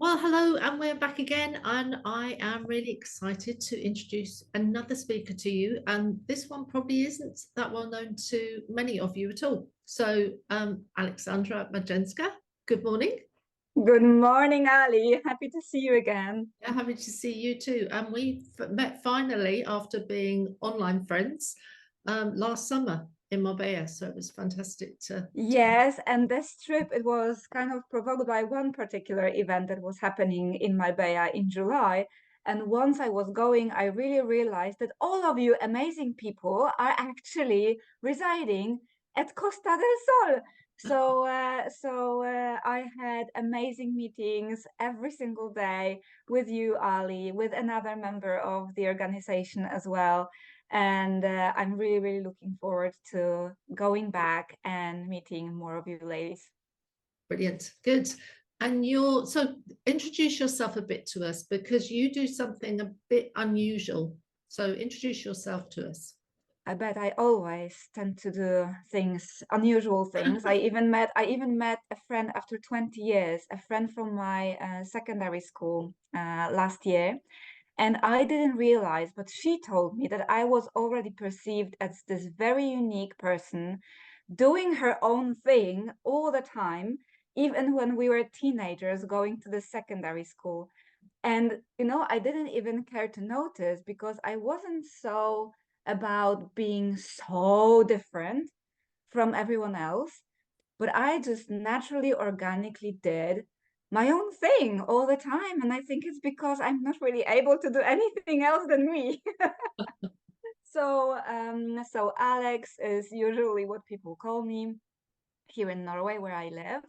Well, hello, and we're back again, and I am really excited to introduce another speaker to you. And this one probably isn't that well known to many of you at all. So, Aleksandra Marjańska, good morning. Good morning, Ali. Happy to see you again. Yeah, happy to see you too. And we met finally after being online friends last summer in Marbella. So it was fantastic to. Yes, and this trip, it was kind of provoked by one particular event that was happening in Marbella in July. And once I was going, I really realized that all of you amazing people are actually residing at Costa del Sol. So I had amazing meetings every single day with you, Ali, with another member of the organization as well. And I'm really, really looking forward to going back and meeting more of you ladies. Brilliant. Good. And so introduce yourself a bit to us because you do something a bit unusual. So introduce yourself to us. I bet I always tend to do things, unusual things. I even met a friend after 20 years, a friend from my secondary school last year. And I didn't realize, but she told me that I was already perceived as this very unique person doing her own thing all the time, even when we were teenagers going to the secondary school. And, I didn't even care to notice because I wasn't so about being so different from everyone else, but I just naturally, organically did my own thing all the time. And I think it's because I'm not really able to do anything else than me. So Alex is usually what people call me here in Norway, where I live.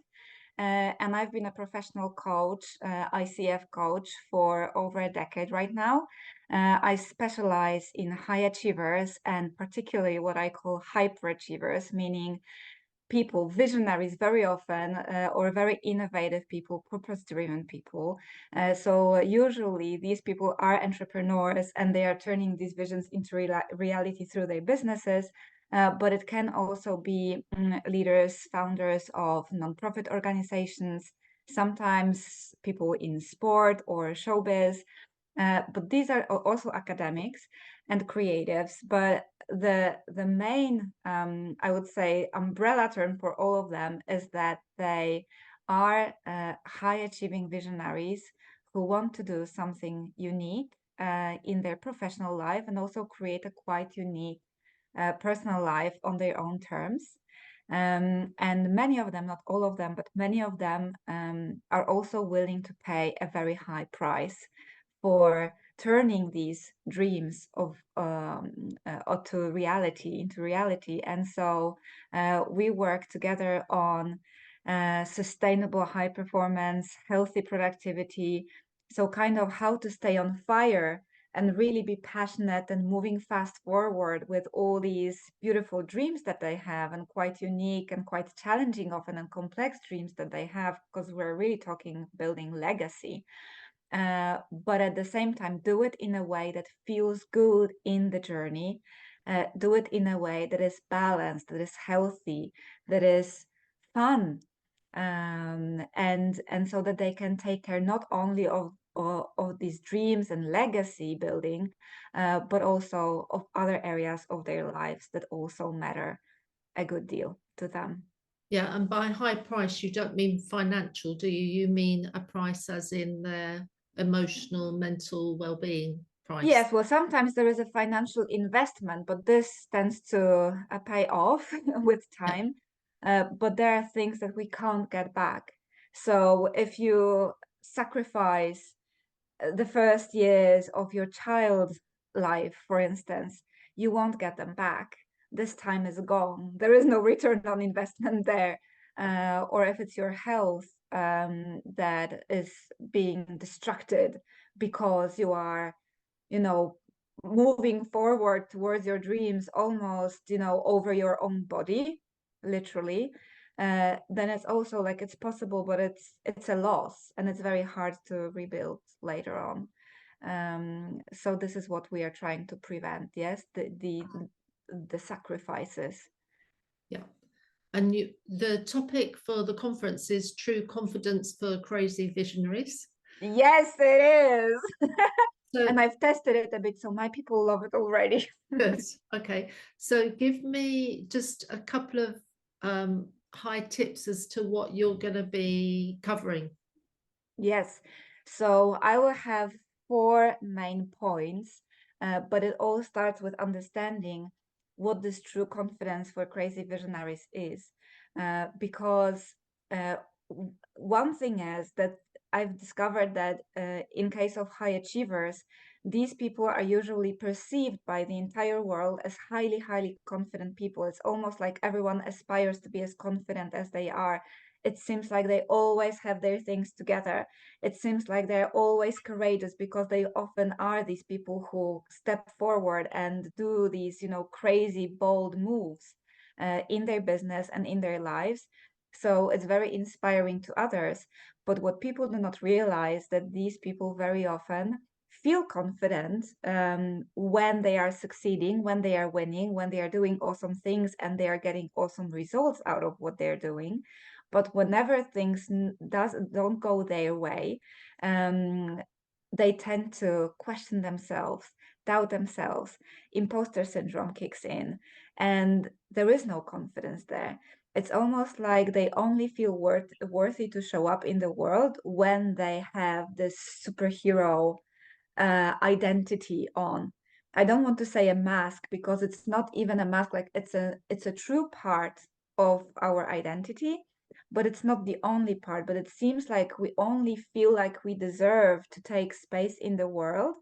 And I've been a professional coach, ICF coach, for over a decade right now. I specialize in high achievers and particularly what I call hyperachievers, meaning people, visionaries very often, or very innovative people, purpose-driven people. So usually these people are entrepreneurs and they are turning these visions into reality through their businesses. But it can also be leaders, founders of nonprofit organizations, sometimes people in sport or showbiz. But these are also academics and creatives. But the main, I would say, umbrella term for all of them is that they are high achieving visionaries who want to do something unique in their professional life and also create a quite unique personal life on their own terms. And many of them, not all of them, but many of them are also willing to pay a very high price for turning these dreams into reality. And so we work together on sustainable high performance, healthy productivity. So kind of how to stay on fire and really be passionate and moving fast forward with all these beautiful dreams that they have, and quite unique and quite challenging often and complex dreams that they have, because we're really talking building legacy. But at the same time, do it in a way that feels good in the journey. Do it in a way that is balanced, that is healthy, that is fun, and so that they can take care not only of these dreams and legacy building, but also of other areas of their lives that also matter a good deal to them. Yeah, and by high price, you don't mean financial, do you? You mean a price as in their emotional, mental well-being price. Yes, well, sometimes there is a financial investment, but this tends to pay off with Yeah, time. But there are things that we can't get back. So if you sacrifice the first years of your child's life, for instance, you won't get them back. This time is gone. There is no return on investment there. Or if it's your health that is being destructed because you are, moving forward towards your dreams almost, over your own body, literally, then it's also like it's possible, but it's a loss and it's very hard to rebuild later on. So this is what we are trying to prevent. Yes, the sacrifices. yeah. And the topic for the conference is True Confidence for Crazy Visionaries. Yes, it is. And So I've tested it a bit, so my people love it already. good. Okay. So give me just a couple of high tips as to what you're going to be covering. Yes. So I will have four main points, but it all starts with understanding what this true confidence for crazy visionaries is. Because one thing is that I've discovered that in case of high achievers, these people are usually perceived by the entire world as highly, highly confident people. It's almost like everyone aspires to be as confident as they are. It seems like they always have their things together. It seems like they're always courageous because they often are these people who step forward and do these, crazy, bold moves in their business and in their lives. So it's very inspiring to others. But what people do not realize that these people very often feel confident when they are succeeding, when they are winning, when they are doing awesome things and they are getting awesome results out of what they're doing. But whenever things don't go their way, they tend to question themselves, doubt themselves, imposter syndrome kicks in, and there is no confidence there. It's almost like they only feel worthy to show up in the world when they have this superhero identity on. I don't want to say a mask because it's not even a mask. Like it's a true part of our identity, but it's not the only part. But it seems like we only feel like we deserve to take space in the world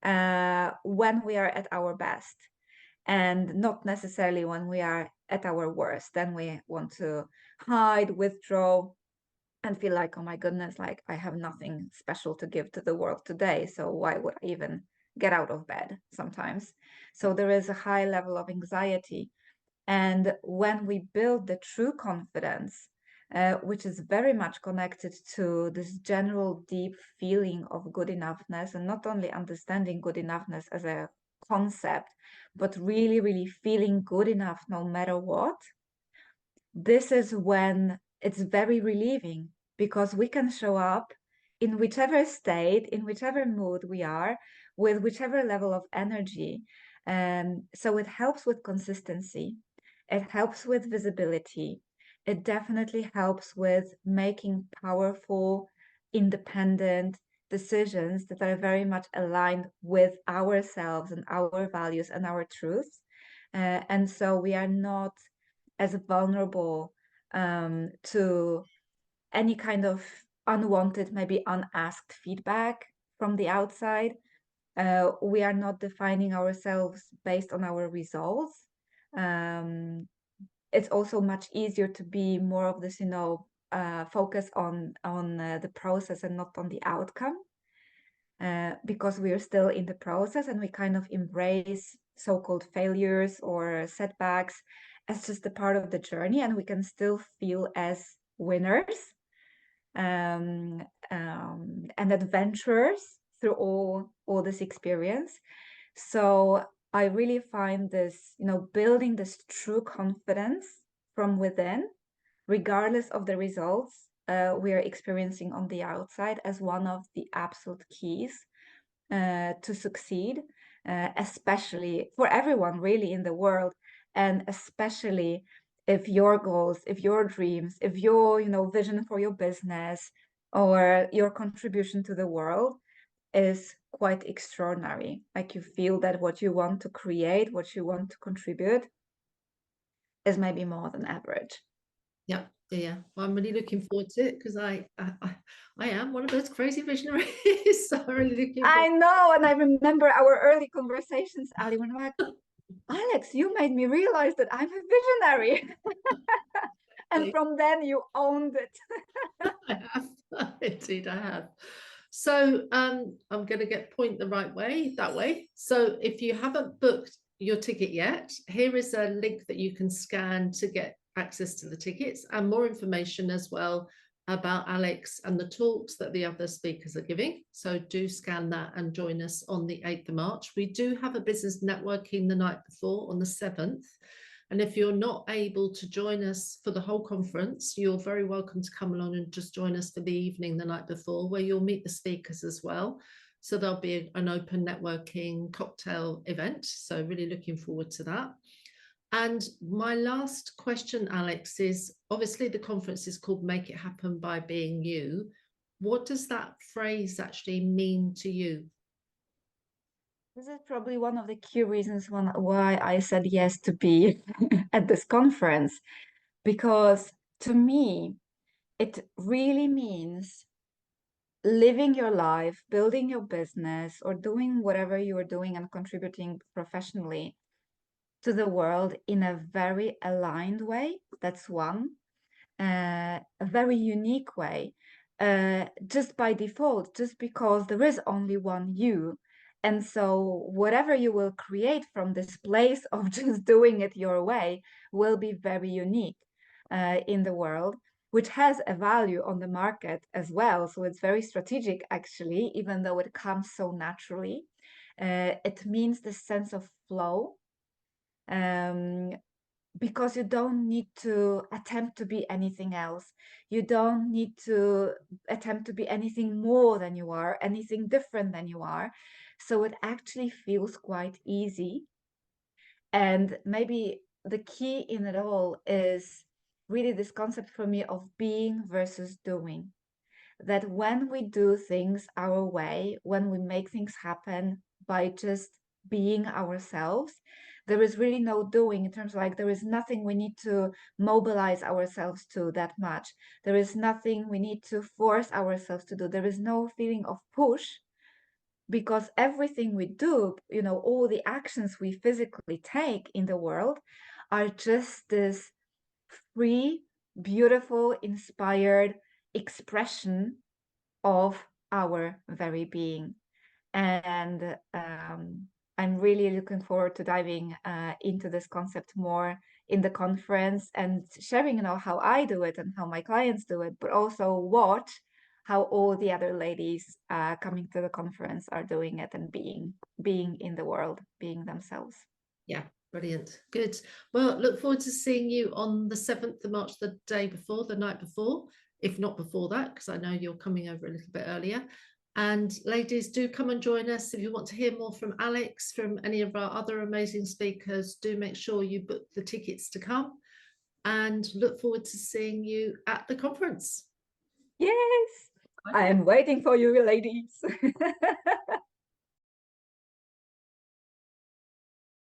when we are at our best, and not necessarily when we are at our worst. Then we want to hide, withdraw, and feel like, oh my goodness, like I have nothing special to give to the world today. So why would I even get out of bed sometimes? So there is a high level of anxiety. And when we build the true confidence, which is very much connected to this general deep feeling of good enoughness, and not only understanding good enoughness as a concept, but really, really feeling good enough no matter what, this is when it's very relieving because we can show up in whichever state, in whichever mood we are, with whichever level of energy. So it helps with consistency, it helps with visibility, it definitely helps with making powerful, independent decisions that are very much aligned with ourselves and our values and our truths. And so we are not as vulnerable to any kind of unwanted, maybe unasked feedback from the outside. We are not defining ourselves based on our results. It's also much easier to be more of this, focus on the process and not on the outcome. Because we are still in the process and we kind of embrace so-called failures or setbacks as just a part of the journey, and we can still feel as winners and adventurers through all this experience. So I really find this, building this true confidence from within, regardless of the results we are experiencing on the outside, as one of the absolute keys to succeed, especially for everyone really in the world, and especially if your goals, if your dreams, if your vision for your business or your contribution to the world is quite extraordinary. Like you feel that what you want to create, what you want to contribute is maybe more than average. Yeah, yeah. Well, I'm really looking forward to it because I am one of those crazy visionaries. So I'm really looking forward. I know, and I remember our early conversations, Ali, when I'm like, Alex, you made me realize that I'm a visionary. And from then you owned it. I have. Indeed, I have. So I'm going to get point the right way, that way. So if you haven't booked your ticket yet, here is a link that you can scan to get access to the tickets and more information as well about Alex and the talks that the other speakers are giving. So do scan that and join us on the 8th of March. We do have a business networking the night before on the 7th. And if you're not able to join us for the whole conference, you're very welcome to come along and just join us for the evening the night before, where you'll meet the speakers as well. So there'll be an open networking cocktail event. So really looking forward to that. And my last question, Alex, is obviously the conference is called Make It Happen by Being You. What does that phrase actually mean to you? This is probably one of the key reasons why I said yes to be at this conference, because to me, it really means living your life, building your business, or doing whatever you are doing and contributing professionally to the world in a very aligned way. That's one. A very unique way, just by default, just because there is only one you. And so whatever you will create from this place of just doing it your way will be very unique in the world, which has a value on the market as well. So it's very strategic, actually, even though it comes so naturally. It means the sense of flow. Because you don't need to attempt to be anything else. You don't need to attempt to be anything more than you are, anything different than you are. So it actually feels quite easy. And maybe the key in it all is really this concept for me of being versus doing. That when we do things our way, when we make things happen by just being ourselves, there is really no doing in terms of like there is nothing we need to mobilize ourselves to that much. There is nothing we need to force ourselves to do. There is no feeling of push, because everything we do, all the actions we physically take in the world are just this free, beautiful, inspired expression of our very being. And I'm really looking forward to diving into this concept more in the conference and sharing, how I do it and how my clients do it, but also watch how all the other ladies coming to the conference are doing it and being in the world, being themselves. Yeah, brilliant. Good. Well, look forward to seeing you on the 7th of March, the day before, the night before, if not before that, because I know you're coming over a little bit earlier. And ladies, do come and join us. If you want to hear more from Alex, from any of our other amazing speakers, do make sure you book the tickets to come, and look forward to seeing you at the conference. Yes, I am waiting for you, ladies.